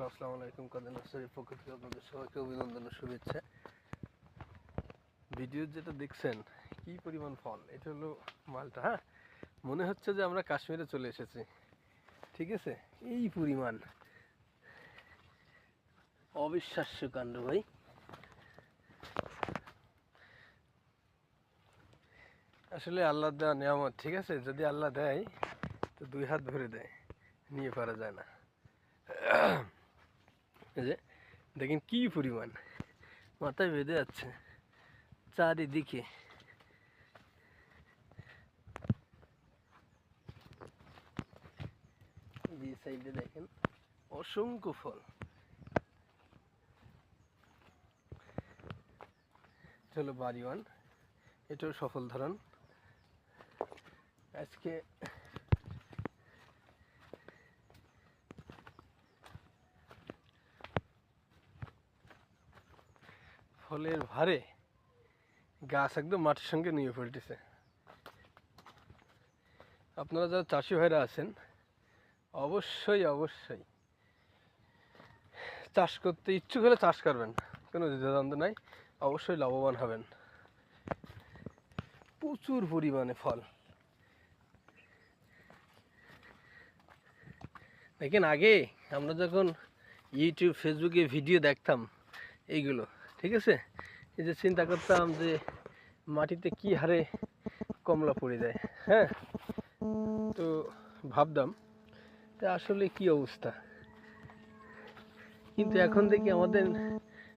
আসসালামু আলাইকুম। কাদের নার্সারির পক্ষ থেকে আপনাদের সবাইকে অভিনন্দন ও শুভেচ্ছা। ভিডিও যেটা দেখছেন কি পরিমাণ ফল, এটা হলো মালটা। হ্যাঁ, মনে হচ্ছে যে আমরা কাশ্মীরে চলে এসেছি। ঠিক আছে, এই পরিমাণ অবিশ্বাস্য কাণ্ড ভাই। আসলে আল্লাহ দেওয়া নিয়ামত। ঠিক আছে, যদি আল্লাহ দেয় তো দুই হাত ভরে দেয়, নিয়ে পারা যায় না। এই যে দেখেন কি পরিমাণ, মাথায় বেঁধে যাচ্ছে চারিদিকে। এই সাইডে দেখেন অসংখ্য ফল। এটা হলো বাড়িওয়ান, এটাও সফল ধরন। আজকে ফলের ভারে গাছ একদম মাটির সঙ্গে নিয়ে ফেলতেছে। আপনারা যারা চাষি ভাইরা আছেন অবশ্যই অবশ্যই চাষ করতে ইচ্ছুক হলে চাষ করবেন, কোনো দ্বিধাদ্বন্দ্ব নাই, অবশ্যই লাভবান হবেন। প্রচুর পরিমাণে ফল। দেখেন আগে আমরা যখন ইউটিউব ফেসবুকে ভিডিও দেখতাম এইগুলো, ঠিক আছে, এই যে চিন্তা করতাম যে মাটিতে কি হারে কমলা পড়ে যায়। হ্যাঁ, তো ভাবতাম তা আসলে কি অবস্থা। কিন্তু এখন দেখি আমাদের